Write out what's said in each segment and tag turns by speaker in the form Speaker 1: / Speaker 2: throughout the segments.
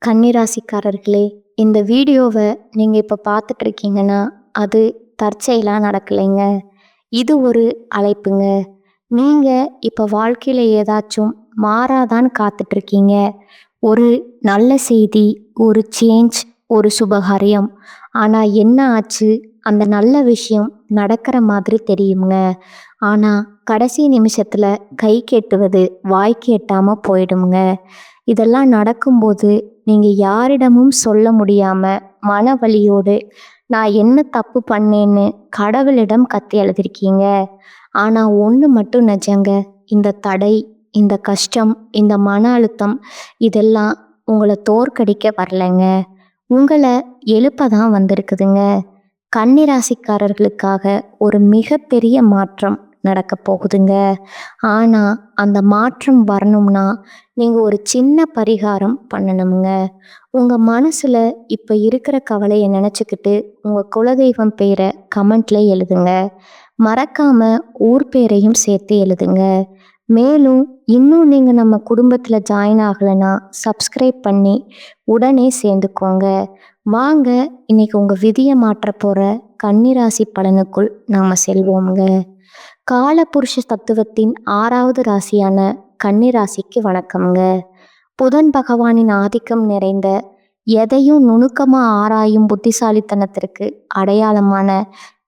Speaker 1: கன்னிராசிக்காரர்களே, இந்த வீடியோவை நீங்கள் இப்போ பார்த்துட்டு இருக்கீங்கன்னா அது தற்செயலாக நடக்கலைங்க. இது ஒரு அழைப்புங்க. நீங்கள் இப்போ வாழ்க்கையில் ஏதாச்சும் மாறாதான்னு காத்துட்ருக்கீங்க. ஒரு நல்ல செய்தி, ஒரு சேஞ்ச், ஒரு சுபகாரியம். ஆனால் என்ன ஆச்சு, அந்த நல்ல விஷயம் நடக்கிற மாதிரி தெரியுங்க. ஆனால் கடைசி நிமிஷத்தில் கை கெட்டுவது வாய்க்கு எட்டாமல் போயிடுங்க. இதெல்லாம் நடக்கும்போது நீங்கள் யாரிடமும் சொல்ல முடியாமல் மன வலியோடு நான் என்ன தப்பு பண்ணேன்னு கடவுளிடம் கத்தி எழுதிருக்கீங்க. ஆனால் ஒன்று மட்டும் நிஜங்க, இந்த தடை, இந்த கஷ்டம், இந்த மன அழுத்தம் இதெல்லாம் உங்களை தோற்கடிக்க வரலைங்க, உங்களை எழுப்ப தான் வந்திருக்குதுங்க. கன்னிராசிக்காரர்களுக்காக ஒரு மிகப்பெரிய மாற்றம் நடக்க போகுதுங்க. ஆனால் அந்த மாற்றம் வரணும்னா நீங்கள் ஒரு சின்ன பரிகாரம் பண்ணணுங்க. உங்கள் மனசில் இப்போ இருக்கிற கவலையை நினச்சிக்கிட்டு உங்கள் குலதெய்வம் பேரை கமெண்ட்ல எழுதுங்க. மறக்காமல் ஊர் பேரையும் சேர்த்து எழுதுங்க. மேலும் இன்னும் நீங்கள் நம்ம குடும்பத்தில் ஜாயின் ஆகலைன்னா சப்ஸ்கிரைப் பண்ணி உடனே சேர்ந்துக்கோங்க. வாங்க இன்னைக்கு உங்கள் விதியை மாற்ற போகிற கன்னிராசி பலனுக்குள் நாம் செல்வோங்க. காலபுருஷ தத்துவத்தின் 6வது ராசியான கன்னிராசிக்கு வணக்கம்ங்க. புதன் பகவானின் ஆதிக்கம் நிறைந்த எதையும் நுணுக்கமாக ஆராயும் புத்திசாலித்தனத்திற்கு அடையாளமான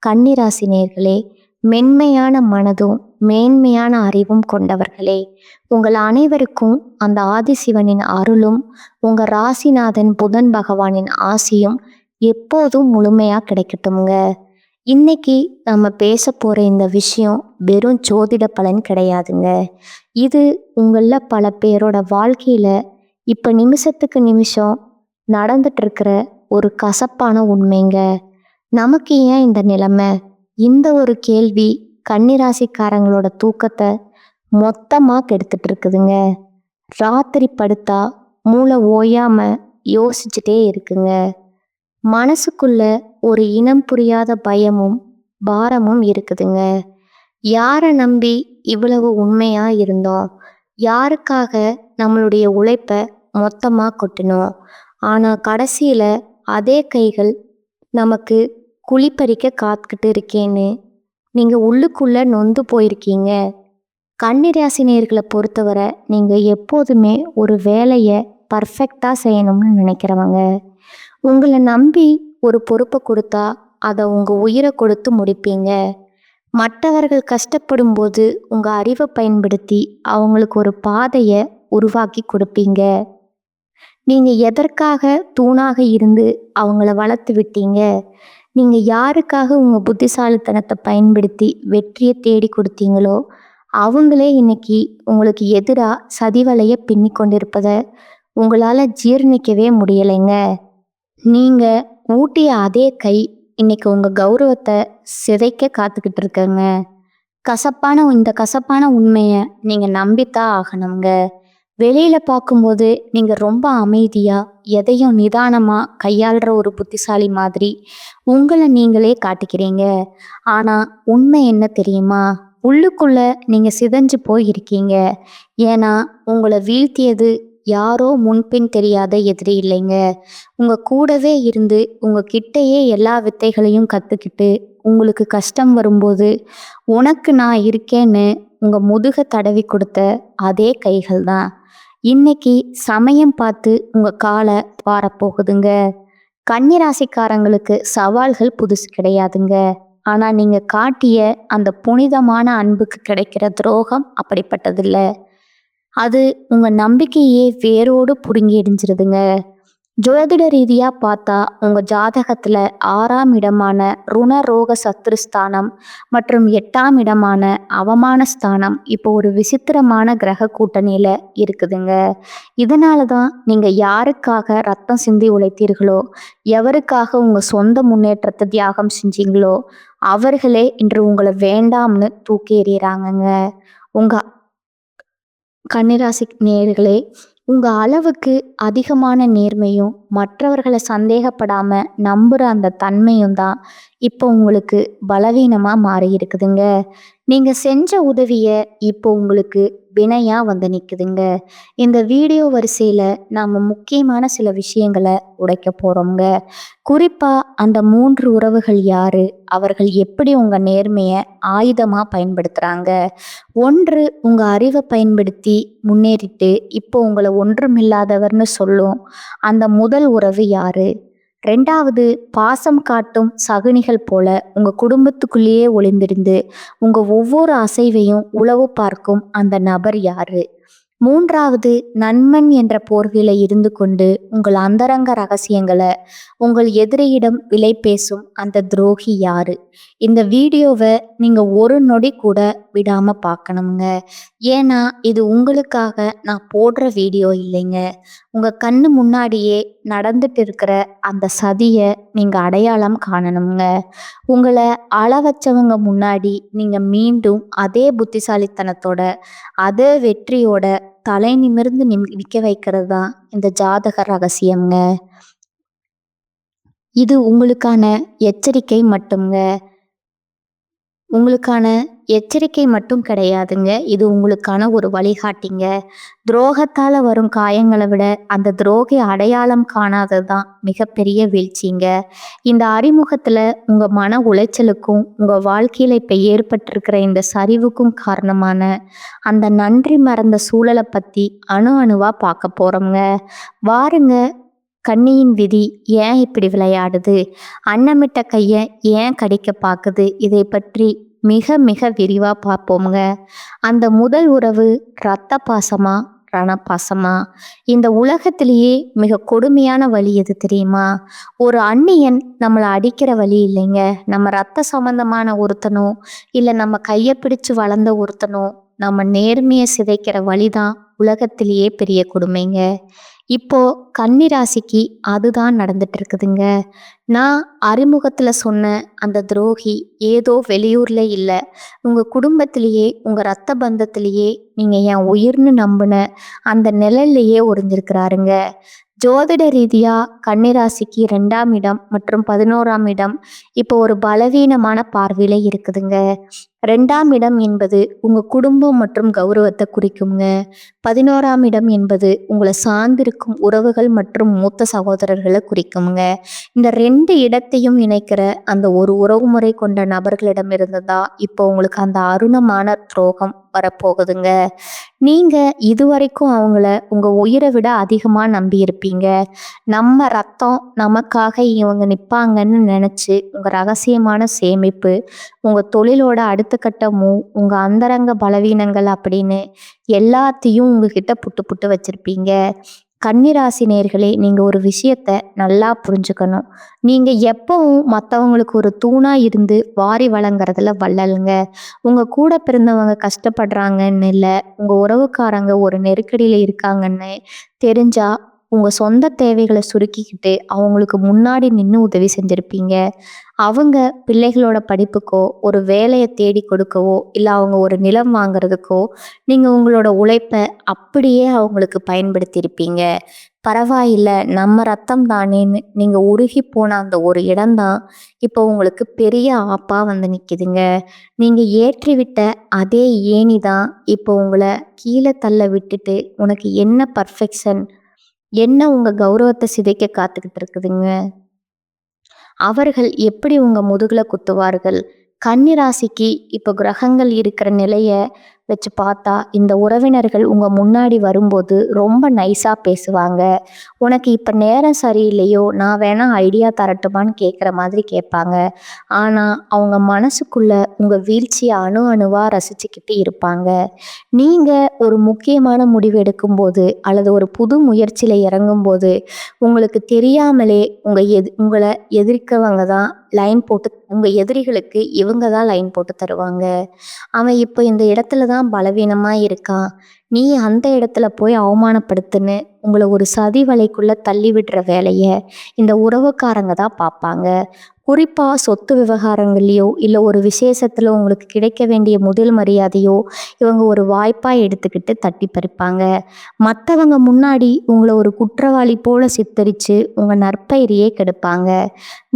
Speaker 1: கன்னிராசி நேயர்களே, மென்மையான மனதும் மேன்மையான அறிவும் கொண்டவர்களே, உங்கள் அனைவருக்கும் அந்த ஆதிசிவனின் அருளும் உங்கள் ராசிநாதன் புதன் பகவானின் ஆசியும் எப்போதும் முழுமையாக கிடைக்கட்டும்ங்க. இன்னைக்கு நம்ம பேச போகிற இந்த விஷயம் வெறும் ஜோதிட பலன் கிடையாதுங்க. இது உங்களில் பல பேரோட வாழ்க்கையில் இப்போ நிமிஷத்துக்கு நிமிஷம் நடந்துட்டுருக்கிற ஒரு கசப்பான உண்மைங்க. நமக்கு ஏன் இந்த நிலைமை? இந்த ஒரு கேள்வி கன்னிராசிக்காரங்களோட தூக்கத்தை மொத்தமாக கெடுத்துட்டு இருக்குதுங்க. ராத்திரி படுத்தா மூளை ஓயாமல் யோசிச்சுட்டே இருக்குங்க. மனசுக்குள்ள ஒரு இனம் புரியாத பயமும் பாரமும் இருக்குதுங்க. யாரை நம்பி இவ்வளவு உண்மையாக இருந்தோம்? யாருக்காக நம்மளுடைய உழைப்பை மொத்தமாக கொட்டினோம்? ஆனால் கடைசியில் அதே கைகள் நமக்கு குழிப்பறிக்க காத்துக்கிட்டு இருக்கேன்னு நீங்கள் உள்ளுக்குள்ளே நொந்து போயிருக்கீங்க. கன்னிராசினியர்களை பொறுத்தவரை நீங்கள் எப்போதுமே ஒரு வேலையை பர்ஃபெக்டாக செய்யணும்னு நினைக்கிறவங்க. உங்களை நம்பி ஒரு பொறுப்பை கொடுத்தா அதை உங்கள் உயிரை கொடுத்து முடிப்பீங்க. மற்றவர்கள் கஷ்டப்படும் போது உங்கள் அறிவை பயன்படுத்தி அவங்களுக்கு ஒரு பாதையை உருவாக்கி கொடுப்பீங்க. நீங்கள் எதற்காக தூணாக இருந்து அவங்கள வளர்த்து விட்டீங்க? நீங்கள் யாருக்காக உங்கள் புத்திசாலித்தனத்தை பயன்படுத்தி வெற்றியை தேடி கொடுத்தீங்களோ அவங்களே இன்னைக்கு உங்களுக்கு எதிராக சதிவலையை பின்னி கொண்டிருப்பதை உங்களால் ஜீர்ணிக்கவே முடியலைங்க. நீங்கள் ஊட்டிய அதே கை இன்னைக்கு உங்கள் கௌரவத்தை சிதைக்க காத்துக்கிட்டு இருக்கங்க. இந்த கசப்பான உண்மையை நீங்கள் நம்பித்தான் ஆகணுங்க. வெளியில் பார்க்கும்போது நீங்கள் ரொம்ப அமைதியாக எதையும் நிதானமாக கையாளுற ஒரு புத்திசாலி மாதிரி உங்களை நீங்களே காட்டிக்கிறீங்க. ஆனால் உண்மை என்ன தெரியுமா? உள்ளுக்குள்ள நீங்கள் சிதைஞ்சு போய் இருக்கீங்க. ஏன்னா உங்களை வீழ்த்தியது யாரோ முன்பின் தெரியாத எதிரி இல்லைங்க. உங்கள் கூடவே இருந்து உங்கள் கிட்டேயே எல்லா வித்தைகளையும் கற்றுக்கிட்டு உங்களுக்கு கஷ்டம் வரும்போது உனக்கு நான் இருக்கேன்னு உங்கள் முதுக தடவி கொடுத்த அதே கைகள் தான் இன்னைக்கு சமயம் பார்த்து உங்கள் காலை வாரப்போகுதுங்க. கன்னிராசிக்காரங்களுக்கு சவால்கள் புதுசு கிடையாதுங்க. ஆனால் நீங்கள் காட்டிய அந்த புனிதமான அன்புக்கு கிடைக்கிற துரோகம் அப்படிப்பட்டதில்லை. அது உங்கள் நம்பிக்கையே வேரோடு பிடுங்கி எரிஞ்சிருதுங்க. ஜோதிட ரீதியாக பார்த்தா உங்கள் ஜாதகத்தில் 6ஆம் இடமான ருணரோக சத்ருஸ்தானம் மற்றும் 8ஆம் இடமான அவமான ஸ்தானம் இப்போ ஒரு விசித்திரமான கிரக கூட்டணியில் இருக்குதுங்க. இதனால தான் நீங்கள் யாருக்காக ரத்தம் சிந்தி உழைத்தீர்களோ, எவருக்காக உங்கள் சொந்த முன்னேற்றத்தை தியாகம் செஞ்சீங்களோ அவர்களே இன்று உங்களை வேண்டாம்னு தூக்கி எறிகிறாங்கங்க. உங்கள் கன்னிராசி நேயர்களே, உங்கள் அளவுக்கு அதிகமான நேர்மையும் மற்றவர்களை நீங்க செஞ்ச உதவிய இப்போ உங்களுக்கு வினையா வந்து நிக்குதுங்க. இந்த வீடியோ வரிசையில நாம முக்கியமான சில விஷயங்கள உடைக்க போறோம்ங்க. குறிப்பா அந்த 3 உறவுகள் யாரு? அவர்கள் எப்படி உங்க நேர்மைய ஆயுதமா பயன்படுத்துறாங்க? 1 உங்க அறிவ பயன்படுத்தி முன்னேறிட்டு, இப்போ உங்கள ஒன்றுமில்லாதவர்ன்னு சொல்லும் அந்த முதல் உறவு யாரு? 2வது பாசம் காட்டும் சகுனிகள் போல உங்க குடும்பத்துக்குள்ளேயே ஒளிந்திருந்து உங்க ஒவ்வொரு அசைவையும் உளவு பார்க்கும் அந்த நபர் யாரு? 3வது நண்பன் என்ற போர்வையில இருந்து கொண்டு உங்கள் அந்தரங்க ரகசியங்கள உங்கள் எதிரியிடம் விலை பேசும் அந்த துரோகி யாரு? இந்த வீடியோவை நீங்க ஒரு நொடி கூட விடாம பார்க்கணுங்க. ஏன்னா இது உங்களுக்காக நான் போடுற வீடியோ இல்லைங்க. உங்க கண்ணு முன்னாடியே நடந்துட்டு இருக்கிற அந்த சதிய நீங்க அடையாளம் காணணுங்க. உங்களை அழ வச்சவங்க முன்னாடி நீங்க மீண்டும் அதே புத்திசாலித்தனத்தோட அதே வெற்றியோட தலை நிமிர்ந்து நிக்க வைக்கிறது தான் இந்த ஜாதக ரகசியம்ங்க. இது உங்களுக்கான எச்சரிக்கை மட்டும்ங்க. உங்களுக்கான எச்சரிக்கை மட்டும் கிடையாதுங்க. இது உங்களுக்கான ஒரு வழிகாட்டிங்க. துரோகத்தால வரும் காயங்களை விட அந்த துரோகி அடையாளம் காணாதது தான் மிகப்பெரிய வீழ்ச்சிங்க. இந்த அறிமுகத்துல உங்க மன உளைச்சலுக்கும் உங்க வாழ்க்கையில இப்ப ஏற்பட்டிருக்கிற இந்த சரிவுக்கும் காரணமான அந்த நன்றி மறந்த சூழலை பத்தி அணு அணுவா பார்க்க போறோம்ங்க. வாருங்க. கன்னியின் விதி ஏன் இப்படி விளையாடுது? அன்னமிட்ட கைய ஏன் கடிக்க பார்க்குது? இதை பற்றி மிக மிக விரிவா பார்ப்போம்ங்க. அந்த முதல் உறவு இரத்த பாசமா, ரணபாசமா? இந்த உலகத்திலேயே மிக கொடுமையான வலி எது தெரியுமா? ஒரு அந்நியன் நம்மளை அடிக்கிற வலி இல்லைங்க. நம்ம ரத்த சம்பந்தமான ஒருத்தனோ இல்லை நம்ம கையை பிடிச்சு வளர்ந்த ஒருத்தனோ நம்ம நேர்மையை சிதைக்கிற வழிதான் உலகத்திலேயே பெரிய கொடுமைங்க. இப்போ கன்னி ராசிக்கு அதுதான் நடந்துட்டு இருக்குதுங்க. நான் அறிமுகத்துல சொன்ன அந்த துரோகி ஏதோ வெளியூர்ல இல்ல, உங்க குடும்பத்திலேயே உங்க ரத்த பந்தத்திலேயே நீங்க என் உயிர்னு நம்பின அந்த நிழல்லையே ஒளிஞ்சிருக்கிறாருங்க. ஜோதிட ரீதியா கன்னிராசிக்கு 2ஆம் இடம் மற்றும் 11ஆம் இடம் இப்போ ஒரு பலவீனமான பார்வையில இருக்குதுங்க. 2ஆம் இடம் என்பது உங்க குடும்பம் மற்றும் கௌரவத்தை குறிக்குங்க. 11ஆம் இடம் என்பது உங்களை சார்ந்திருக்கும் உறவுகள் மற்றும் மூத்த சகோதரர்களை குறிக்குங்க. இந்த 2 இடத்தையும் இணைக்கிற அந்த ஒரு உறவுமுறை கொண்ட நபர்களிடமிருந்து தான் இப்போ உங்களுக்கு அந்த அருணமான துரோகம் வரப்போகுதுங்க. நீங்க இதுவரைக்கும் அவங்கள உங்க உயிரை விட அதிகமா நம்பி இருப்பீங்க. நம்ம ரத்தம் நமக்காக இவங்க நிப்பாங்கன்னு நினைச்சு உங்க ரகசியமான சேமிப்பு, உங்க தொழிலோட அடுத்த கட்ட மூவ், உங்க அந்தரங்க பலவீனங்கள் அப்படின்னு எல்லாத்தையும் உங்ககிட்ட புட்டு புட்டு வச்சிருப்பீங்க. கன்னிராசி நேயர்களே, நீங்க ஒரு விஷயத்த நல்லா புரிஞ்சுக்கணும். நீங்க எப்பவும் மற்றவங்களுக்கு ஒரு தூணா இருந்து வாரி வழங்குறதுல வள்ளலுங்க. உங்க கூட பிறந்தவங்க கஷ்டப்படுறாங்கன்னு இல்லை, உங்க உறவுக்காரங்க ஒரு நெருக்கடியில இருக்காங்கன்னு தெரிஞ்சா உங்க சொந்த தேவைகளை சுருக்கிக்கிட்டு அவங்களுக்கு முன்னாடி நின்று உதவி செஞ்சிருப்பீங்க. அவங்க பிள்ளைகளோட படிப்புக்கோ ஒரு வேலையை தேடி கொடுக்கவோ இல்லை அவங்க ஒரு நிலம் வாங்குறதுக்கோ நீங்கள் உங்களோட உழைப்பை அப்படியே அவங்களுக்கு பயன்படுத்தியிருப்பீங்க. பரவாயில்ல, நம்ம ரத்தம் தானேன்னு நீங்கள் உருகி போன அந்த ஒரு இடம்தான் இப்போ உங்களுக்கு பெரிய ஆப்பா வந்து நிற்கிதுங்க. நீங்கள் ஏற்றிவிட்ட அதே ஏணி தான் இப்போ உங்களை கீழே தள்ள விட்டுட்டு உனக்கு என்ன பர்ஃபெக்ஷன், என்ன உங்கள் கௌரவத்தை சிதைக்க காத்துக்கிட்டு இருக்குதுங்க. அவர்கள் எப்படி உங்க முதுகுல குத்துவார்கள்? கன்னி ராசிக்கு இப்போ கிரகங்கள் இருக்கிற நிலைய வச்சு பார்த்தா இந்த உறவினர்கள் உங்க முன்னாடி வரும்போது ரொம்ப நைஸா பேசுவாங்க. உனக்கு இப்ப நேரம் சரியில்லையோ, நான் வேணா ஐடியா தரட்டுமான்னு கேட்குற மாதிரி கேட்பாங்க. ஆனா அவங்க மனசுக்குள்ள உங்க வீழ்ச்சியை அணு அணுவா ரசிச்சுக்கிட்டு இருப்பாங்க. நீங்க ஒரு முக்கியமான முடிவு எடுக்கும்போது அல்லது ஒரு புது முயற்சியில இறங்கும்போது உங்களுக்கு தெரியாமலே உங்களை எதிர்க்கவங்க தான் லைன் போட்டு, உங்க எதிரிகளுக்கு இவங்க தான் லைன் போட்டு தருவாங்க. அவன் இப்போ இந்த இடத்துல தான் பலவீனமா இருக்கான், நீ அந்த இடத்துல போய் அவமானப்படுத்துன்னு உங்களை ஒரு சதி வலைக்குள்ள தள்ளி விடுற வேலையை இந்த உறவுக்காரங்க தான் பார்ப்பாங்க. குறிப்பாக சொத்து விவகாரங்கள்லையோ இல்லை ஒரு விசேஷத்தில் உங்களுக்கு கிடைக்க வேண்டிய முதல் மரியாதையோ இவங்க ஒரு வாய்ப்பாக எடுத்துக்கிட்டு தட்டி பறிப்பாங்க. மற்றவங்க முன்னாடி உங்களை ஒரு குற்றவாளி போல சித்தரித்து உங்கள் நற்பெயரையே கெடுப்பாங்க.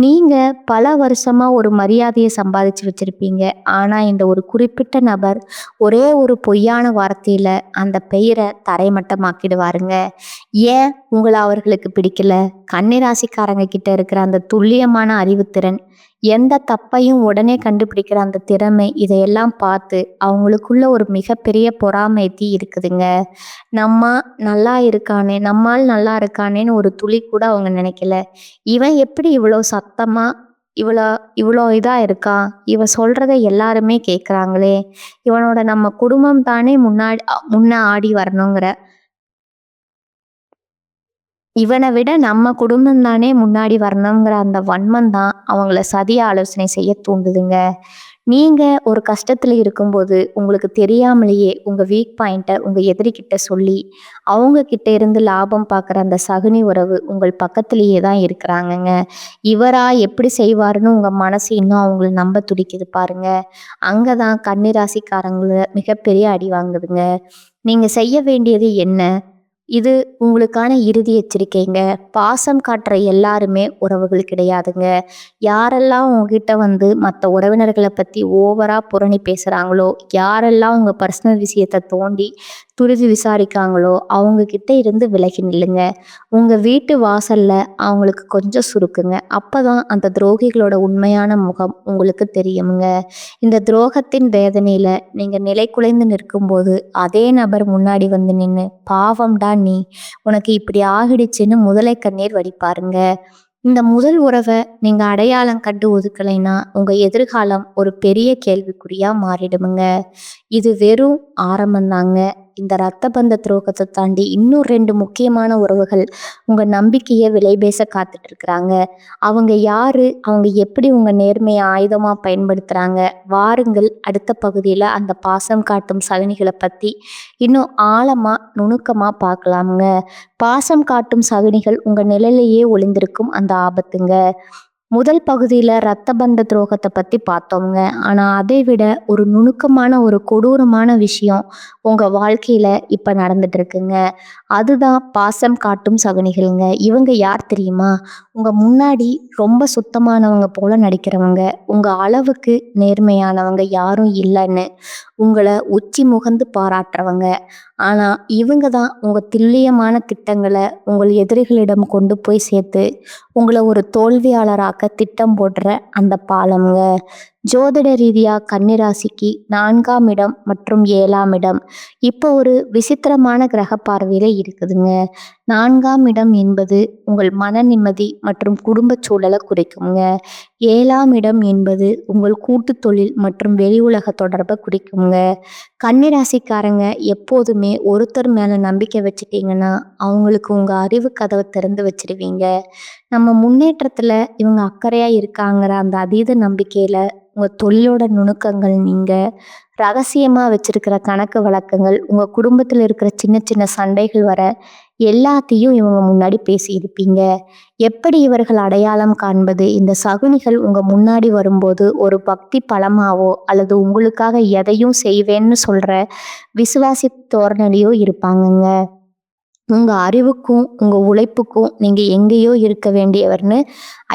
Speaker 1: நீங்கள் பல வருஷமாக ஒரு மரியாதையை சம்பாதிச்சு வச்சுருப்பீங்க. ஆனால் இந்த ஒரு குறிப்பிட்ட நபர் ஒரே ஒரு பொய்யான வார்த்தையில் அந்த பெயரை தரைமட்டமாக்கிடுவாருங்க. ஏன் உங்களை அவர்களுக்கு பிடிக்கல? கன்னிராசிக்காரங்க கிட்ட இருக்கிற அந்த துல்லியமான அறிவுத்திறன், எந்த தப்பையும் உடனே கண்டுபிடிக்கிற அந்த திறமை, இதையெல்லாம் பார்த்து அவங்களுக்குள்ள ஒரு மிகப்பெரிய பொறாமை தீ இருக்குதுங்க. நம்ம நல்லா இருக்கானே, நம்மால் நல்லா இருக்கானேன்னு ஒரு துளி கூட அவங்க நினைக்கல. இவன் எப்படி இவ்வளோ சத்தமா இவ்வளோ இவ்வளோ இதாக இருக்கான், இவன் சொல்கிறத எல்லாருமே கேட்குறாங்களே, இவனோட நம்ம குடும்பம் தானே முன்ன ஆடி வரணுங்கிற, இவனை விட நம்ம குடும்பம் தானே முன்னாடி வரணுங்கிற அந்த வன்மம் தான் அவங்கள சதிய ஆலோசனை செய்ய தூண்டுதுங்க. நீங்கள் ஒரு கஷ்டத்தில் இருக்கும்போது உங்களுக்கு தெரியாமலேயே உங்கள் வீக் பாயிண்ட்டை உங்கள் எதிரிக்கிட்ட சொல்லி அவங்க கிட்ட இருந்து லாபம் பார்க்குற அந்த சகுனி உறவு உங்கள் பக்கத்துலேயே தான் இருக்கிறாங்கங்க. இவரா எப்படி செய்வாருன்னு உங்கள் மனசு இன்னும் அவங்கள நம்ப துடிக்குது பாருங்க. அங்கே தான் கன்னிராசிக்காரங்கள மிகப்பெரிய அடி வாங்குதுங்க. நீங்கள் செய்ய வேண்டியது என்ன? இது உங்களுக்கான இறுதி எச்சரிக்கைங்க. பாசம் காட்டுற எல்லாருமே உறவுகள் கிடையாதுங்க. யாரெல்லாம் உங்ககிட்ட வந்து மற்ற உறவினர்களை பற்றி ஓவராக புரணி பேசுகிறாங்களோ, யாரெல்லாம் உங்கள் பர்சனல் விஷயத்தை தோண்டி துரிது விசாரிக்காங்களோ அவங்கக்கிட்ட இருந்து விலகி நில்லுங்க. உங்கள் வீட்டு வாசலில் அவங்களுக்கு கொஞ்சம் சுருக்குங்க. அப்போ தான் அந்த துரோகிகளோட உண்மையான முகம் உங்களுக்கு தெரியுங்க. இந்த துரோகத்தின் வேதனையில் நீங்கள் நிலை குலைந்து நிற்கும்போது அதே நபர் முன்னாடி வந்து நின்று பாவம்டா நீ, உனக்கு இப்படி ஆகிடுச்சுன்னு முதலை கண்ணீர் வடிப்பாருங்க. இந்த முதல் உறவை நீங்கள் அடையாளம் கண்டு ஒதுக்கலைன்னா உங்கள் எதிர்காலம் ஒரு பெரிய கேள்விக்குறியாக மாறிடுமுங்க. இது வெறும் ஆரம்பந்தாங்க. இந்த இரத்த பந்த துரோகத்தை தாண்டி இன்னும் 2 முக்கியமான உறவுகள் உங்கள் நம்பிக்கையை விலை பேச காத்துட்டு இருக்கிறாங்க. அவங்க யாரு? அவங்க எப்படி உங்கள் நேர்மையை ஆயுதமாக பயன்படுத்துகிறாங்க? வாருங்கள், அடுத்த பகுதியில் அந்த பாசம் காட்டும் சகுனிகளை பற்றி இன்னும் ஆழமாக நுணுக்கமாக பார்க்கலாமுங்க. பாசம் காட்டும் சகுனிகள் உங்கள் நிழலையே ஒளிந்திருக்கும் அந்த ஆபத்துங்க. முதல் பகுதியில் இரத்த பந்த துரோகத்தை பற்றி பார்த்தோங்க. ஆனால் அதை விட ஒரு நுணுக்கமான ஒரு கொடூரமான விஷயம் உங்கள் வாழ்க்கையில் இப்போ நடந்துட்டு இருக்குங்க. அதுதான் பாசம் காட்டும் சகுனிகள்ங்க. இவங்க யார் தெரியுமா? உங்கள் முன்னாடி ரொம்ப சுத்தமானவங்க போல நடிக்கிறவங்க, உங்கள் அளவுக்கு நேர்மையானவங்க யாரும் இல்லைன்னு உங்களை உச்சி முகந்து பாராட்டுறவங்க. ஆனால் இவங்க தான் உங்கள் துல்லியமான திட்டங்களை உங்கள் எதிரிகளிடம் கொண்டு போய் சேர்த்து உங்களை ஒரு தோல்வியாளராக்க திட்டம் போடுற அந்த பாலம்ங்க. ஜோதிட ரீதியாக கன்னிராசிக்கு 4ஆம் இடம் மற்றும் 7ஆம் இடம் இப்போ ஒரு விசித்திரமான கிரக பார்வையில் இருக்குதுங்க. 4ஆம் இடம் என்பது உங்கள் மன நிம்மதி மற்றும் குடும்ப சூழலை குறிக்குங்க. 7ஆம் இடம் என்பது உங்கள் கூட்டு தொழில் மற்றும் வெளி உலக தொடர்பை குறிக்குங்க. கன்னிராசிக்காரங்க எப்போதுமே ஒருத்தர் மேலே நம்பிக்கை வச்சுட்டீங்கன்னா அவங்களுக்கு உங்கள் அறிவு கதவை திறந்து வச்சிருவீங்க. நம்ம முன்னேற்றத்தில் இவங்க அக்கறையாக இருக்காங்கிற அந்த அதீத நம்பிக்கையில் உங்கள் தொழிலோட நுணுக்கங்கள், நீங்கள் ரகசியமாக வச்சுருக்கிற கணக்கு வழக்கங்கள், உங்கள் குடும்பத்தில் இருக்கிற சின்ன சின்ன சண்டைகள் வர எல்லாத்தையும் இவங்க முன்னாடி பேசியிருப்பீங்க. எப்படி இவர்கள் அடையாளம் காண்பது? இந்த சகுனிகள் உங்கள் முன்னாடி வரும்போது ஒரு பக்தி பலமாவோ அல்லது உங்களுக்காக எதையும் செய்வேன்னு சொல்கிற விசுவாசி தோரணையிலையோ இருப்பாங்கங்க. உங்கள் அறிவுக்கும் உங்கள் உழைப்புக்கும் நீங்கள் எங்கேயோ இருக்க வேண்டியவர்னு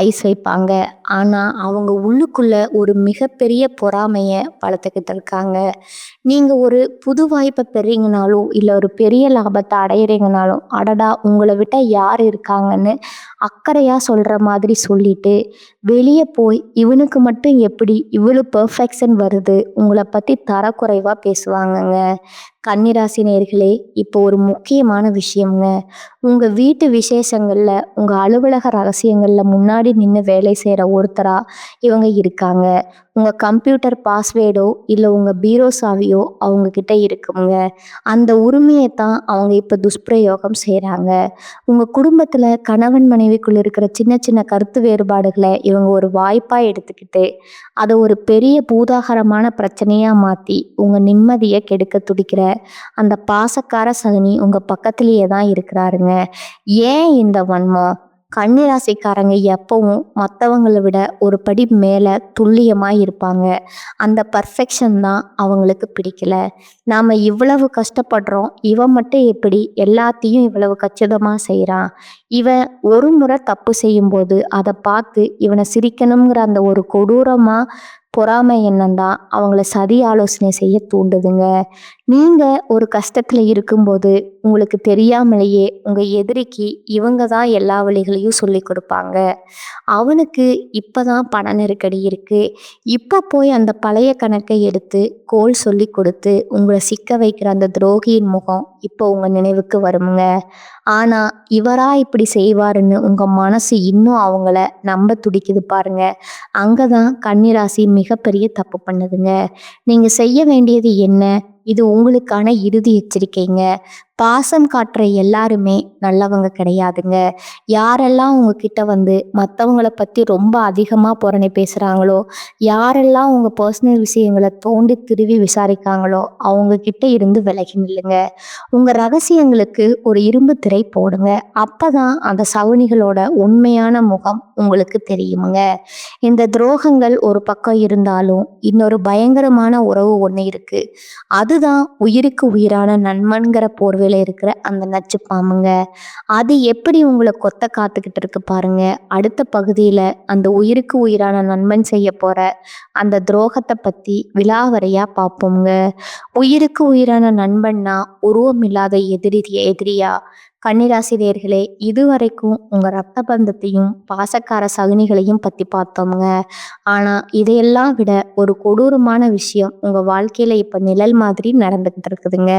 Speaker 1: ஐஸ் வைப்பாங்க. ஆனால் அவங்க உள்ளுக்குள்ள ஒரு மிகப்பெரிய பொறாமையை வளர்த்துக்கிட்டு இருக்காங்க. நீங்கள் ஒரு புது வாய்ப்பை பெறீங்கனாலும் இல்லை ஒரு பெரிய லாபத்தை அடையிறீங்கனாலும் அடடா உங்களை விட்ட யார் இருக்காங்கன்னு அக்கறையாக சொல்கிற மாதிரி சொல்லிட்டு வெளியே போய் இவனுக்கு மட்டும் எப்படி இவ்வளோ பெர்ஃபெக்ஷன் வருது, உங்களை பற்றி தரக்குறைவாக பேசுவாங்கங்க. கன்னிராசி நேயர்களே, இப்போ ஒரு முக்கியமான விஷயம்ங்க. உங்கள் வீட்டு விசேஷங்களில் உங்கள் அலுவலக ரகசியங்களில் முன்னாடி நின்று வேலை செய்கிற ஒருத்தராக இவங்க இருக்காங்க. உங்கள் கம்ப்யூட்டர் பாஸ்வேர்டோ இல்லை உங்கள் பீரோ சாவியோ அவங்கக்கிட்ட இருக்குங்க. அந்த உரிமையை தான் அவங்க இப்போ துஷ்பிரயோகம் செய்கிறாங்க. உங்கள் குடும்பத்தில் கணவன் மனைவிக்குள் இருக்கிற சின்ன சின்ன கருத்து வேறுபாடுகளை இவங்க ஒரு வாய்ப்பாக எடுத்துக்கிட்டு அதை ஒரு பெரிய பூதாகரமான பிரச்சனையாக மாற்றி உங்கள் நிம்மதியை கெடுக்க துடிக்கிற அந்த பாசக்கார சகுனி உங்க பக்கத்திலேயே தான் இருக்கிறாருங்க. ஏன் இந்த வன்மம்? கன்னிராசிக்காரங்க எப்பவும் மற்றவங்களை விட ஒரு படி மேலே துல்லியமாக இருப்பாங்க. அந்த பர்ஃபெக்ஷன் தான் அவங்களுக்கு பிடிக்கல. நாம் இவ்வளவு கஷ்டப்படுறோம், இவன் மட்டும் எப்படி எல்லாத்தையும் இவ்வளவு கச்சிதமாக செய்கிறான்? இவன் ஒரு முறை தப்பு செய்யும்போது அதை பார்த்து இவனை சிரிக்கணுங்கிற அந்த ஒரு கொடூரமாக பொறாமை எண்ணம் தான் அவங்கள சதி ஆலோசனை செய்ய தூண்டுதுங்க. நீங்கள் ஒரு கஷ்டத்தில் இருக்கும்போது உங்களுக்கு தெரியாமலேயே உங்கள் எதிரிக்கு இவங்க தான் எல்லா வழிகளையும் சொல்லி கொடுப்பாங்க. அவனுக்கு இப்போ தான் பண நெருக்கடி இருக்குது, இப்போ போய் அந்த பழைய கணக்கை எடுத்து கோல் சொல்லி கொடுத்து உங்களை சிக்க வைக்கிற அந்த துரோகியின் முகம் இப்போ உங்கள் நினைவுக்கு வருமுங்க. ஆனால் இவரா இப்படி செய்வாருன்னு உங்கள் மனசு இன்னும் அவங்கள நம்ப துடிக்குது பாருங்க. அங்கே தான் கன்னிராசி மிகப்பெரிய தப்பு பண்ணுதுங்க. நீங்கள் செய்ய வேண்டியது என்ன? இது உங்களுக்கான இறுதி எச்சரிக்கைங்க. பாசம் காட்டுற எல்லாருமே நல்லவங்க கிடையாதுங்க. யாரெல்லாம் உங்ககிட்ட வந்து மற்றவங்கள பற்றி ரொம்ப அதிகமாக புரணி பேசுகிறாங்களோ, யாரெல்லாம் உங்கள் பர்சனல் விஷயங்களை தோண்டி திருவி விசாரிக்காங்களோ அவங்கக்கிட்ட இருந்து விலகி நில்லுங்க. உங்கள் ரகசியங்களுக்கு ஒரு இரும்பு திரை போடுங்க. அப்போ தான் அந்த சகுனிகளோட உண்மையான முகம் உங்களுக்கு தெரியுமுங்க. இந்த துரோகங்கள் ஒரு பக்கம் இருந்தாலும் இன்னொரு பயங்கரமான உறவு ஒன்று இருக்குது. அதுதான் உயிருக்கு உயிரான நண்பன்கிற போர்வையில் இருக்கிற அந்த நச்சு பாம்புங்க. அது எப்படி உங்களை கொத்த காத்துக்கிட்டு இருக்கு பாருங்க. அடுத்த பகுதியில் அந்த உயிருக்கு உயிரான நண்பன் செய்ய போற அந்த துரோகத்தை பற்றி விலாவறையா பார்ப்போங்க. உயிருக்கு உயிரான நண்பன்னா உருவம் இல்லாத எதிரியா? கன்னிராசி நேயர்களே, இதுவரைக்கும் உங்கள் ரத்த பந்தத்தையும் பாசக்கார சகுனிகளையும் பற்றி பார்த்தோம்ங்க. ஆனால் இதையெல்லாம் விட ஒரு கொடூரமான விஷயம் உங்கள் வாழ்க்கையில் இப்போ நிழல் மாதிரி நடந்துக்கிட்டு இருக்குதுங்க.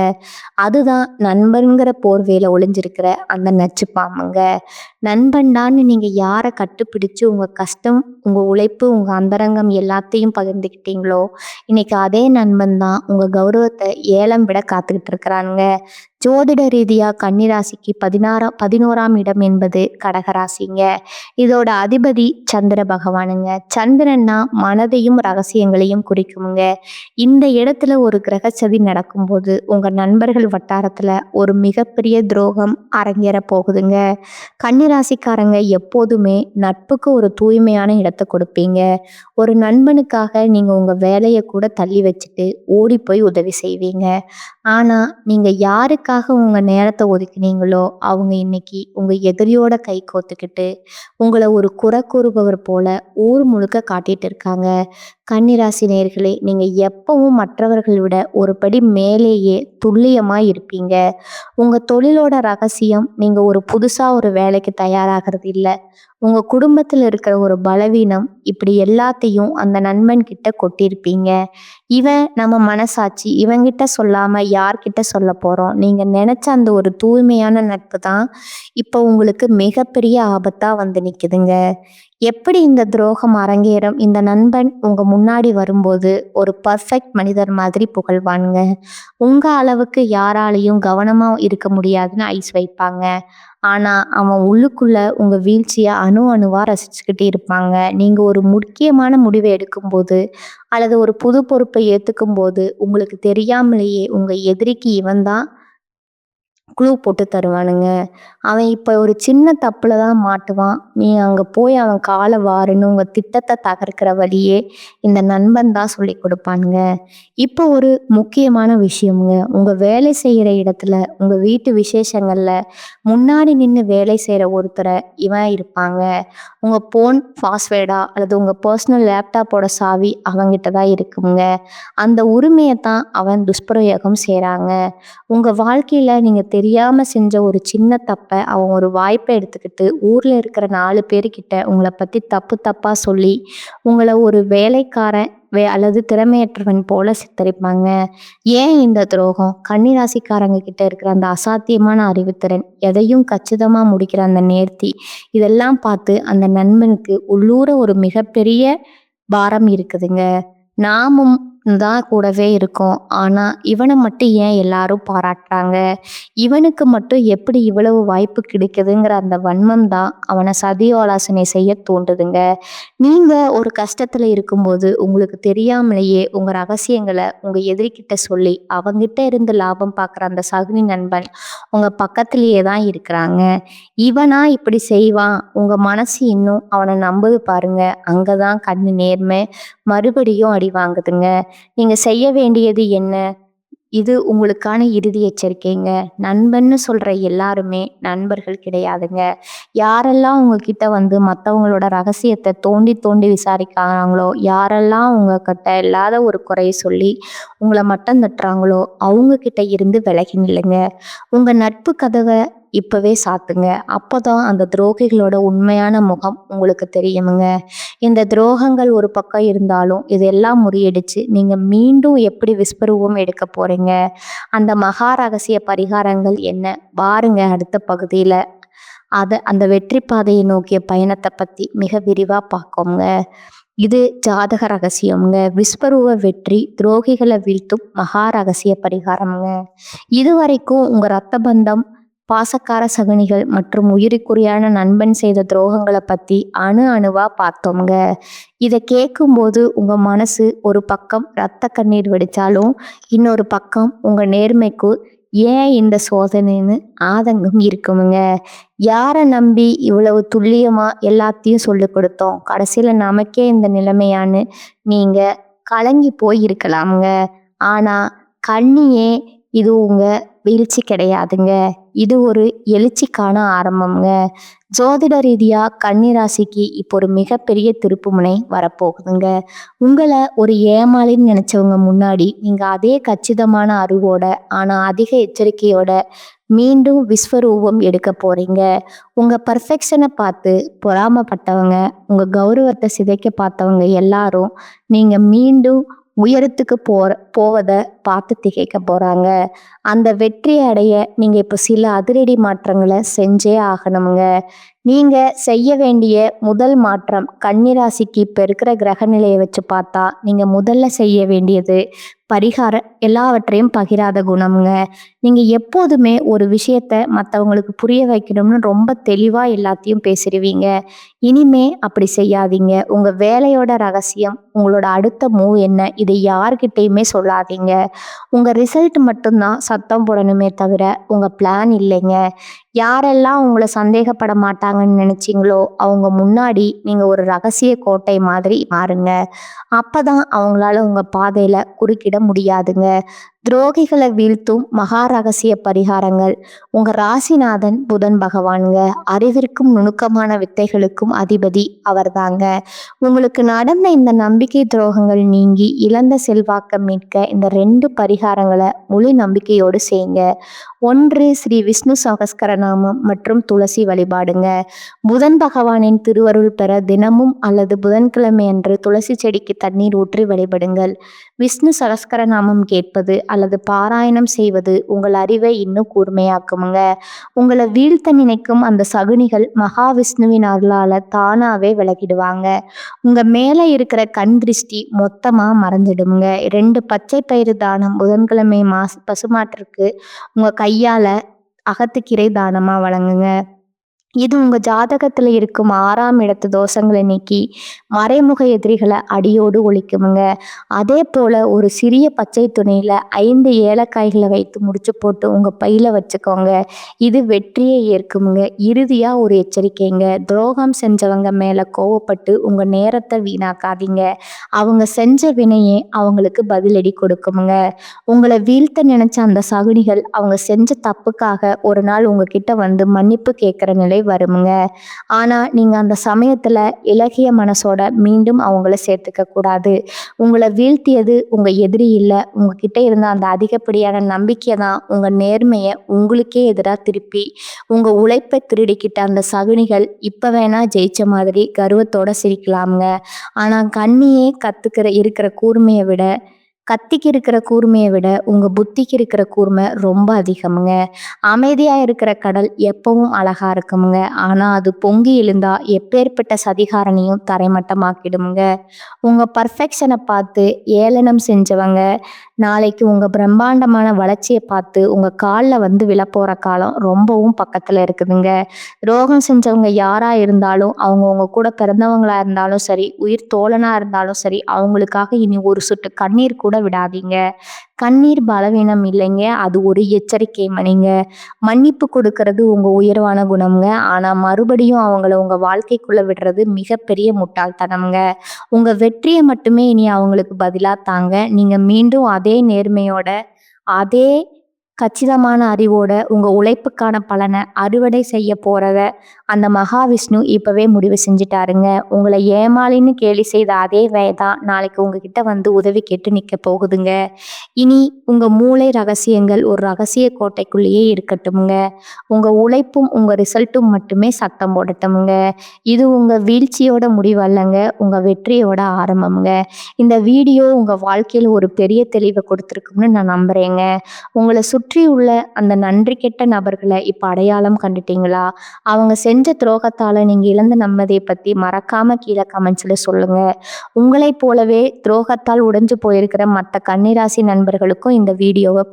Speaker 1: அதுதான் நண்பன்கிற போர்வையில் ஒளிஞ்சிருக்கிற அந்த நச்சு பாம்புங்க. நண்பன்டான்னு நீங்கள் யாரை கட்டுப்பிடிச்சு உங்கள் கஷ்டம், உங்கள் உழைப்பு, உங்கள் அந்தரங்கம் எல்லாத்தையும் பகிர்ந்துக்கிட்டீங்களோ, இன்னைக்கு அதே நண்பன் தான் உங்கள் கௌரவத்தை ஏலம் விட காத்துக்கிட்டு இருக்கிறானுங்க. ஜோதிட ரீதியாக கன்னிராசிக்கு 11ஆம் இடம் என்பது கடகராசிங்க. இதோட அதிபதி சந்திர பகவானுங்க. சந்திரன்னா மனதையும் ரகசியங்களையும் குறிக்குமுங்க. இந்த இடத்துல ஒரு கிரகச்சதி நடக்கும்போது உங்கள் நண்பர்கள் வட்டாரத்தில் ஒரு மிகப்பெரிய துரோகம் அரங்கேற போகுதுங்க. கன்னிராசிக்காரங்க எப்போதுமே நட்புக்கு ஒரு தூய்மையான இடத்தை கொடுப்பீங்க. ஒரு நண்பனுக்காக நீங்கள் உங்கள் வேலையை கூட தள்ளி வச்சுட்டு ஓடி போய் உதவி செய்வீங்க. ஆனால் நீங்கள் யாருக்காக உங்கள் நேரத்தை ஒதுக்கினீங்களோ அவங்க இன்னைக்கு உங்கள் எதிரியோட கை கோத்துக்கிட்டு உங்களை ஒரு குறை கூறுபவர் போல ஊர் முழுக்க காட்டிட்டு இருக்காங்க. கன்னிராசி நேயர்களே, நீங்கள் எப்பவும் மற்றவர்களை விட ஒரு படி மேலேயே துல்லியமாக இருப்பீங்க. உங்கள் தொழிலோட ரகசியம் நீங்கள் ஒரு புதுசாக ஒரு வேலைக்கு தயாராகிறது இல்லை, உங்கள் குடும்பத்தில் இருக்கிற ஒரு பலவீனம். இப்படி எல்லாத்தையும் அந்த நண்பன் கிட்ட கொட்டியிருப்பீங்க. இவன் நம்ம மனசாட்சி, இவங்கிட்ட சொல்லாமல் யார்கிட்ட சொல்ல போகிறோம்? நீங்கள் நினச்ச அந்த ஒரு தூய்மையான நட்பு தான் இப்போ உங்களுக்கு மிகப்பெரிய ஆபத்தாக வந்து நிற்குதுங்க. எப்படி இந்த துரோகம் அரங்கேறும்? இந்த நண்பன் உங்கள் முன்னாடி வரும்போது ஒரு பர்ஃபெக்ட் மனிதர் மாதிரி புகழ்வானுங்க. உங்கள் அளவுக்கு யாராலையும் கவனமாக இருக்க முடியாதுன்னு ஐஸ் வைப்பாங்க. ஆனால் அவன் உள்ளுக்குள்ள உங்கள் வீழ்ச்சியை அணு அணுவாக ரசிச்சுக்கிட்டு இருப்பாங்க. நீங்கள் ஒரு முக்கியமான முடிவை எடுக்கும்போது அல்லது ஒரு புது பொறுப்பை ஏற்றுக்கும் போது உங்களுக்கு தெரியாமலேயே உங்கள் எதிரிக்கு இவன் தான் க்ளூ போட்டு தருவானுங்க. அவன் இப்போ ஒரு சின்ன தப்பில் தான் மாட்டுவான். நீ அங்கே போய் அவன் காலை வாருன்னு உங்கள் திட்டத்தை தகர்க்கிற வழியே இந்த நண்பன் தான் சொல்லி கொடுப்பானுங்க. இப்போ ஒரு முக்கியமான விஷயமுங்க. உங்கள் வேலை செய்கிற இடத்துல, உங்கள் வீட்டு விசேஷங்களில் முன்னாடி நின்று வேலை செய்கிற ஒருத்தரை இவன் இருப்பாங்க. உங்கள் ஃபோன் பாஸ்வேர்டா அல்லது உங்கள் பர்சனல் லேப்டாப்போட சாவி அவங்கிட்ட தான் இருக்குங்க. அந்த உரிமையை தான் அவன் துஷ்பிரயோகம் செய்கிறாங்க. உங்கள் வாழ்க்கையில் நீங்கள் தெரியாமல் செஞ்ச ஒரு சின்ன தப்பை அவன் ஒரு வாய்ப்பை எடுத்துக்கிட்டு ஊரில் இருக்கிற 4 பேர்கிட்ட உங்களை பற்றி தப்பாக சொல்லி உங்களை ஒரு வேலைக்காரன் அல்லது திறமையற்றவன் போல சித்தரிப்பாங்க. ஏன் இந்த துரோகம்? கன்னிராசிக்காரங்க கிட்ட இருக்கிற அந்த அசாத்தியமான அறிவுத்திறன், எதையும் கச்சிதமாக முடிக்கிற அந்த நேர்த்தி, இதெல்லாம் பார்த்து அந்த நண்பனுக்கு உள்ளூர ஒரு மிகப்பெரிய பாரம் இருக்குதுங்க. நாமும் தான் கூடவே இருக்கும். ஆனா, இவன மட்டும் ஏன் எல்லாரும் பாராட்டுறாங்க? இவனுக்கு மட்டும் எப்படி இவ்வளவு வாய்ப்பு கிடைக்குதுங்கிற அந்த வன்மம் தான் அவன சதி ஆலோசனை செய்ய தூண்டுதுங்க. நீங்க ஒரு கஷ்டத்துல இருக்கும்போது, உங்களுக்கு தெரியாமலேயே உங்க ரகசியங்கள உங்க எதிரிகிட்ட சொல்லி, அவங்கிட்ட இருந்து லாபம் பார்க்குற அந்த சகுனி நண்பன் உங்க பக்கத்திலேயே தான் இருக்கிறாங்க. இவனா இப்படி செய்வான், உங்க மனசு இன்னும் அவன நம்புது பாருங்க. அங்க தான் கண்ணு நேர்மை மறுபடியும் அடி வாங்குதுங்க. நீங்க செய்ய வேண்டியது என்ன? இது உங்களுக்கான இறுதி எச்சரிக்கைங்க. நண்பன்னு சொல்ற எல்லாருமே நண்பர்கள் கிடையாதுங்க. யாரெல்லாம் உங்ககிட்ட வந்து மத்தவங்களோட ரகசியத்த தோண்டி தோண்டி விசாரிக்கிறாங்களோ, யாரெல்லாம் உங்ககிட்ட இல்லாத ஒரு குறைய சொல்லி உங்கள மட்டம் தட்டுறாங்களோ, அவங்க கிட்ட இருந்து விலகி நில்லுங்க. உங்க நட்பு கதவ இப்பவே சாத்துங்க. அப்பதான் அந்த துரோகிகளோட உண்மையான முகம் உங்களுக்கு தெரியுமுங்க. இந்த துரோகங்கள் ஒரு பக்கம் இருந்தாலும், இதெல்லாம் முறியடிச்சு நீங்க மீண்டும் எப்படி விஸ்வரூபம் எடுக்க போறீங்க? அந்த மகா ரகசிய பரிகாரங்கள் என்ன? பாருங்க அடுத்த பகுதியில. அந்த வெற்றி பாதையை நோக்கிய பயணத்த பத்தி மிக விரிவா பார்க்கோங்க. இது ஜாதக ரகசியம்ங்க. விஸ்வரூப வெற்றி, துரோகிகளை வீழ்த்தும் மகா ரகசிய பரிகாரம்ங்க. இதுவரைக்கும் உங்க ரத்த பந்தம், பாசக்கார சகுனிகள் மற்றும் உயிருக்குரியான நண்பன் செய்த துரோகங்களை பத்தி அணு அணுவா பார்த்தோம்ங்க. இதை கேட்கும்போது உங்க மனசு ஒரு பக்கம் ரத்த கண்ணீர் வெடிச்சாலும், இன்னொரு பக்கம் உங்க நேர்மைக்கு ஏன் இந்த சோதனைன்னு ஆதங்கம் இருக்குமுங்க. யாரை நம்பி இவ்வளவு துல்லியமா எல்லாத்தையும் சொல்லி கொடுத்தோம், கடைசியில நமக்கே இந்த நிலைமையான்னு நீங்க கலங்கி போய் இருக்கலாமுங்க. ஆனா கண்ணியே, இது உங்க வீழ்ச்சி கிடையாதுங்க. இது ஒரு எழுச்சிக்கான ஆரம்பம்ங்க. ஜோதிட ரீதியா கன்னி ராசிக்கு இப்போ ஒரு மிகப்பெரிய திருப்புமுனை வரப்போகுதுங்க. உங்களை ஒரு ஏமாளின்னு நினைச்சவங்க முன்னாடி நீங்க அதே கச்சிதமான அறிவோட, ஆனா அதிக எச்சரிக்கையோட மீண்டும் விஸ்வரூபம் எடுக்க போறீங்க. உங்க பர்ஃபெக்ஷனை பார்த்து பொறாமப்பட்டவங்க, உங்க கௌரவத்தை சிதைக்க பார்த்தவங்க எல்லாரும் நீங்க மீண்டும் உயரத்துக்கு போவத பார்த்து திகைக்க போறாங்க. அந்த வெற்றி அடைய நீங்க இப்போ சில அதிரடி மாற்றங்களை செஞ்சே ஆகணுங்க. நீங்க செய்ய வேண்டிய முதல் மாற்றம், கன்னிராசிக்கு இப்ப இருக்கிற கிரக நிலையை வச்சு பார்த்தா நீங்க முதல்ல செய்ய வேண்டியது பரிகாரம், எல்லாவற்றையும் பகிராத குணம்ங்க. நீங்க எப்போதுமே ஒரு விஷயத்த மற்றவங்களுக்கு புரிய வைக்கணும்னு ரொம்ப தெளிவா எல்லாத்தையும் பேசிடுவீங்க. இனிமே அப்படி செய்யாதீங்க. உங்க வேலையோட ரகசியம், உங்களோட அடுத்த மூவ் என்ன, இதை யார்கிட்டயுமே சொல்லாதீங்க. உங்க ரிசல்ட் மட்டும்தான் சத்தம் போடணுமே தவிர உங்க பிளான் இல்லைங்க. யாரெல்லாம் உங்களை சந்தேகப்பட மாட்டாங்கன்னு நினைச்சீங்களோ, அவங்க முன்னாடி நீங்க ஒரு ரகசிய கோட்டை மாதிரி மாறுங்க. அப்பதான் அவங்களால உங்க பாதையில குறுக்கிட முடியாதுங்க. துரோகிகளை வீழ்த்தும் மகா ரகசிய பரிகாரங்கள். உங்க ராசிநாதன் புதன் பகவானுங்க. அறிவிற்கும் நுணுக்கமான வித்தைகளுக்கும் அதிபதி அவர்தாங்க. உங்களுக்கு நடந்த இந்த நம்பிக்கை துரோகங்கள் நீங்கி இழந்த செல்வாக்க மீட்க இந்த 2 பரிகாரங்களை முழு நம்பிக்கையோடு செய்யுங்க. 1 ஸ்ரீ விஷ்ணு சகஸ்கரநாமம் மற்றும் துளசி வழிபாடுங்க. புதன் பகவானின் திருவருள் பெற தினமும் அல்லது புதன்கிழமை அன்று துளசி செடிக்கு தண்ணீர் ஊற்றி வழிபடுங்கள். விஷ்ணு சகஸ்கரநாமம் கேட்பது அல்லது பாராயணம் செய்வது உங்கள் அறிவை இன்னும் கூர்மையாக்குமுங்க. உங்களை வீழ்த்த நினைக்கும் அந்த சகுனிகள் மகாவிஷ்ணுவின் அருளால தானாவே விலகிடுவாங்க. உங்க மேல இருக்கிற கண் திருஷ்டி மொத்தமா மறைஞ்சிடுமுங்க. 2 பச்சை பயிறு தானம் புதன்கிழமை பசுமாட்டிற்கு உங்க கையால அகத்துக்கீரை தானமா வழங்குங்க. இது உங்க ஜாதகத்துல இருக்கும் 6ஆம் இடத்து தோஷங்களை நீக்கி மறைமுக எதிரிகளை அடியோடு ஒழிக்குமுங்க. அதே போல ஒரு சிறிய பச்சை துணியில 5 ஏலக்காய்களை வைத்து முடிச்சு போட்டு உங்க பையில வச்சுக்கோங்க. இது வெற்றியை ஏற்குமுங்க. இறுதியா ஒரு எச்சரிக்கைங்க. துரோகம் செஞ்சவங்க மேல கோவப்பட்டு உங்க நேரத்தை வீணாக்காதீங்க. அவங்க செஞ்ச வினையே அவங்களுக்கு பதிலடி கொடுக்குமுங்க. உங்களை வீழ்த்த நினைச்ச அந்த சகுனிகள் அவங்க செஞ்ச தப்புக்காக ஒரு நாள் உங்ககிட்ட வந்து மன்னிப்பு கேட்கிற நிலை வருமுங்க. ஆனா நீங்க அந்த சமயத்துல இலகிய மனசோட மீண்டும் அவங்கள சேர்த்துக்க கூடாது. உங்களை வீழ்த்தியது உங்க எதிரி இல்ல, உங்ககிட்ட இருந்த அந்த அதிகப்படியான நம்பிக்கை தான் உங்க நேர்மையை உங்களுக்கே எதிராக திருப்பி உங்க உழைப்பை திருடிக்கிட்ட அந்த சகுனிகள் இப்ப வேணா ஜெயிச்ச மாதிரி கர்வத்தோட சிரிக்கலாமுங்க. ஆனா கண்ணியே இருக்கிற கூர்மையை விட கத்திக்கு இருக்கிற கூர்மையை விட உங்க புத்திக்கு இருக்கிற கூர்மை ரொம்ப அதிகமுங்க. அமைதியா இருக்கிற கடல் எப்பவும் அழகா இருக்குமுங்க. ஆனா அது பொங்கி எழுந்தா எப்பேற்பட்ட சதிகாரனையும் தரைமட்டமாக்கிடுமுங்க. உங்க பர்ஃபெக்ஷனை பார்த்து ஏளனம் செஞ்சவங்க நாளைக்கு உங்க பிரம்மாண்டமான வளர்ச்சியை பார்த்து உங்க காலில் வந்து விழப்போற காலம் ரொம்பவும் பக்கத்துல இருக்குதுங்க. துரோகம் செஞ்சவங்க யாரா இருந்தாலும், அவங்க உங்க கூட பிறந்தவங்களா இருந்தாலும் சரி, உயிர் தோழனா இருந்தாலும் சரி, அவங்களுக்காக இனி ஒரு சொட்டு கண்ணீர் கூட விடாதீங்க. கண்ணீர் பலவீனம் இல்லைங்க, அது ஒரு எச்சரிக்கை மணிங்க. மன்னிப்பு கொடுக்கறது உங்க உயர்வான குணம்ங்க. ஆனா மறுபடியும் அவங்கள உங்க வாழ்க்கைக்குள்ள விடுறது மிகப்பெரிய முட்டாள்தனம்ங்க. உங்க வெற்றியை மட்டுமே இனி அவங்களுக்கு பதிலா தாங்க. நீங்க மீண்டும் அதே நேர்மையோட, அதே கச்சிதமான அறிவோட உங்க உழைப்புக்கான பலனை அறுவடை செய்ய போறத அந்த மகாவிஷ்ணு இப்பவே முடிவு செஞ்சுட்டாருங்க. உங்களை ஏமாளின்னு கேலி செய்த அதே தான் நாளைக்கு உங்ககிட்ட வந்து உதவி கேட்டு நிக்க போகுதுங்க. இனி உங்க மூளை ரகசியங்கள் ஒரு ரகசிய கோட்டைக்குள்ளேயே இருக்கட்டும்ங்க. உங்க உழைப்பும் உங்க ரிசல்ட்டும் மட்டுமே சத்தம் போடட்டும்ங்க. இது உங்க வீழ்ச்சியோட முடிவல்லங்க, உங்க வெற்றியோட ஆரம்பம்ங்க. இந்த வீடியோ உங்க வாழ்க்கையில் ஒரு பெரிய தெளிவை கொடுத்துருக்கும்னு நான் நம்புறேங்க. உங்களை சுற்றி உள்ள அந்த நன்றி கெட்ட நபர்களை இப்ப அடையாளம் கண்டுட்டீங்களா? அவங்க செஞ்ச துரோகத்தால நீங்க இழந்த நிம்மதியை பத்தி மறக்காம கீழே கமெண்ட்ஸ்ல சொல்லுங்க. உங்களைப் போலவே துரோகத்தால் உடைஞ்சு போயிருக்கிற மற்ற கன்னிராசி நண்பர்களுக்கும் இந்த வீடியோவை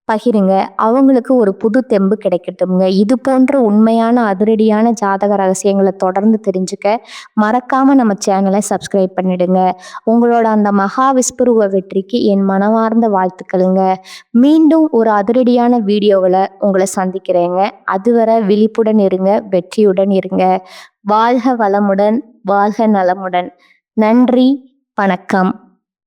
Speaker 1: பகிருங்க. அவங்களுக்கு ஒரு புது தெம்பு கிடைக்கட்டும்ங்க. இது போன்ற உண்மையான அதிரடியான ஜாதக ரகசியங்களை தொடர்ந்து தெரிஞ்சுக்க மறக்காம நம்ம சேனலை சப்ஸ்கிரைப் பண்ணிடுங்க. உங்களோட அந்த மகா விஸ்வரூப வெற்றிக்கு என் மனமார்ந்த வாழ்த்துக்களுங்க. மீண்டும் ஒரு அதிரடியான வீடியோவில் உங்களை சந்திக்கிறேங்க. அதுவரை விழிப்புடன் இருங்க, வெற்றியுடன் இருங்க. வாழ்க வளமுடன், வாழ்க நலமுடன். நன்றி, வணக்கம்.